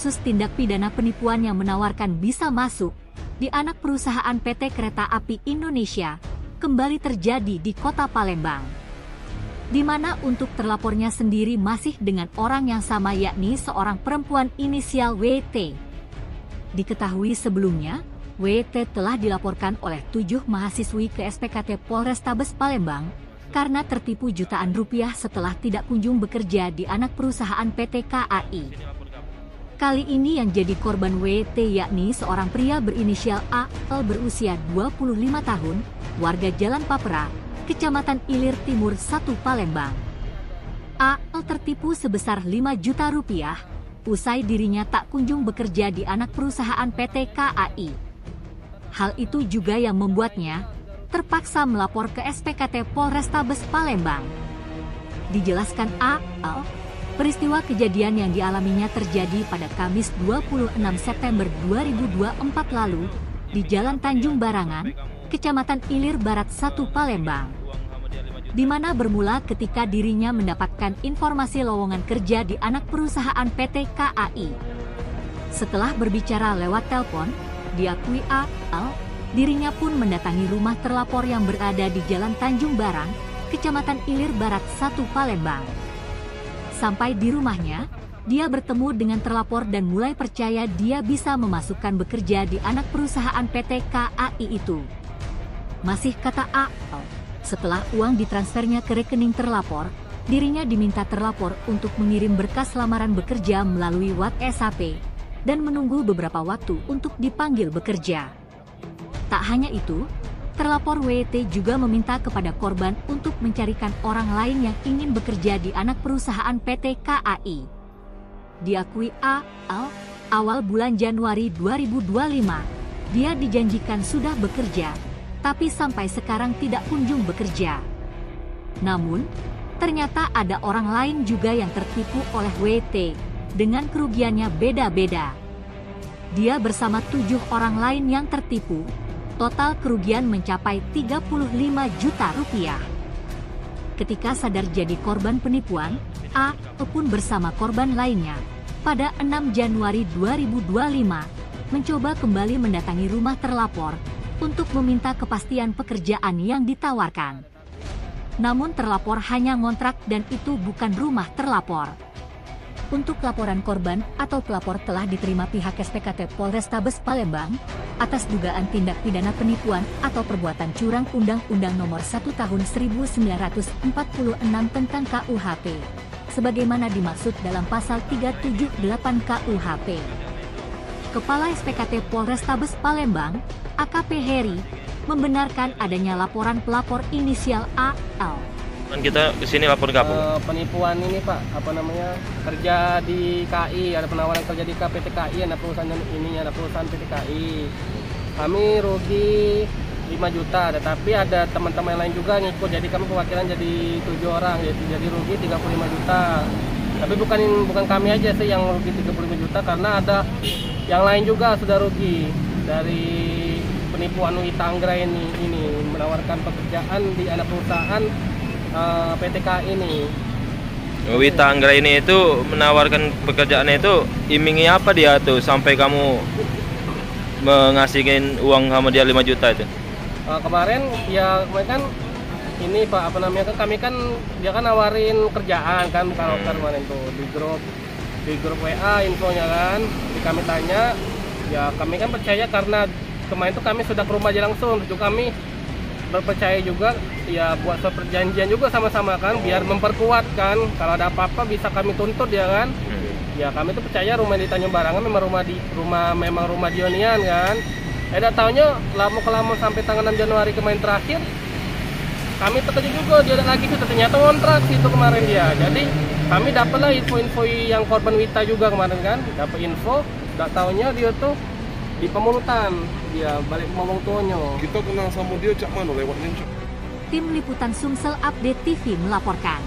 kasus tindak pidana penipuan yang menawarkan bisa masuk di anak perusahaan PT Kereta Api Indonesia kembali terjadi di Kota Palembang, di mana untuk terlapornya sendiri masih dengan orang yang sama, yakni seorang perempuan inisial WT. Diketahui sebelumnya, WT telah dilaporkan oleh 7 mahasiswi ke SPKT Polrestabes Palembang karena tertipu jutaan rupiah setelah tidak kunjung bekerja di anak perusahaan PT KAI. Kali ini yang jadi korban WT yakni seorang pria berinisial AL berusia 25 tahun, warga Jalan Papera, Kecamatan Ilir Timur 1 Palembang. AL tertipu sebesar 5 juta rupiah, usai dirinya tak kunjung bekerja di anak perusahaan PT KAI. Hal itu juga yang membuatnya terpaksa melapor ke SPKT Polrestabes Palembang. Dijelaskan AL, peristiwa kejadian yang dialaminya terjadi pada Kamis 26 September 2024 lalu di Jalan Tanjung Barangan, Kecamatan Ilir Barat 1 Palembang, di mana bermula ketika dirinya mendapatkan informasi lowongan kerja di anak perusahaan PT KAI. Setelah berbicara lewat telepon, diakui AL, dirinya pun mendatangi rumah terlapor yang berada di Jalan Tanjung Barang, Kecamatan Ilir Barat 1 Palembang. Sampai di rumahnya, dia bertemu dengan terlapor dan mulai percaya dia bisa memasukkan bekerja di anak perusahaan PT KAI itu. Masih kata AL, setelah uang ditransfernya ke rekening terlapor, dirinya diminta terlapor untuk mengirim berkas lamaran bekerja melalui WhatsApp dan menunggu beberapa waktu untuk dipanggil bekerja. Tak hanya itu, terlapor WT juga meminta kepada korban untuk mencarikan orang lain yang ingin bekerja di anak perusahaan PT KAI. Diakui AL, awal bulan Januari 2025, dia dijanjikan sudah bekerja, tapi sampai sekarang tidak kunjung bekerja. Namun, ternyata ada orang lain juga yang tertipu oleh WT, dengan kerugiannya beda-beda. Dia bersama 7 orang lain yang tertipu. Total kerugian mencapai 35 juta rupiah. Ketika sadar jadi korban penipuan, A pun bersama korban lainnya pada 6 Januari 2025 mencoba kembali mendatangi rumah terlapor untuk meminta kepastian pekerjaan yang ditawarkan. Namun terlapor hanya ngontrak dan itu bukan rumah terlapor. Untuk laporan korban atau pelapor telah diterima pihak SPKT Polrestabes Palembang atas dugaan tindak pidana penipuan atau perbuatan curang Undang-Undang Nomor 1 Tahun 1946 tentang KUHP, sebagaimana dimaksud dalam Pasal 378 KUHP. Kepala SPKT Polrestabes Palembang, AKP Heri, membenarkan adanya laporan pelapor inisial AL. Kita kesini lapor ke apa? Penipuan ini Pak, kerja di KAI, ada penawaran kerja di PT KAI, ada perusahaan ini, ada perusahaan PT KAI. Kami rugi 5 juta, tetapi ada teman-teman lain juga ngikut, jadi kami perwakilan jadi 7 orang, jadi rugi 35 juta. Tapi bukan kami aja sih yang rugi 35 juta, karena ada yang lain juga sudah rugi dari penipuan Wita Anggra ini menawarkan pekerjaan di anak perusahaan PT KAI ini. Wita Anggra ini itu menawarkan pekerjaannya itu imingnya apa dia tuh sampai kamu mengasihin uang sama dia 5 juta itu? Kemarin kan ini Pak, kami kan dia kan nawarin kerjaan kan kalau kemarin tuh di grup WA infonya kan. Jadi kami tanya, ya kami kan percaya karena kemarin tuh kami sudah ke rumah aja langsung, juga kami berpercaya juga ya buat perjanjian juga sama-sama kan, biar memperkuat kan, kalau ada apa-apa bisa kami tuntut ya kan. Ya kami tuh percaya rumah di Tanjung Barangan memang rumah Dionian kan. Udah taunya lama-kelamaan sampai tanggal 6 Januari kemarin terakhir kami terkejut juga, dia ada lagi sudah ternyata kontrak itu kemarin dia. Jadi kami dapatlah info-info yang korban Wita juga kemarin kan, dapat info, udah taunya dia tuh di pemulutan, dia balik ngomong tuanya. Kita kenal sama dia cak mana lewatnya cak? Tim Liputan Sumsel Update TV melaporkan.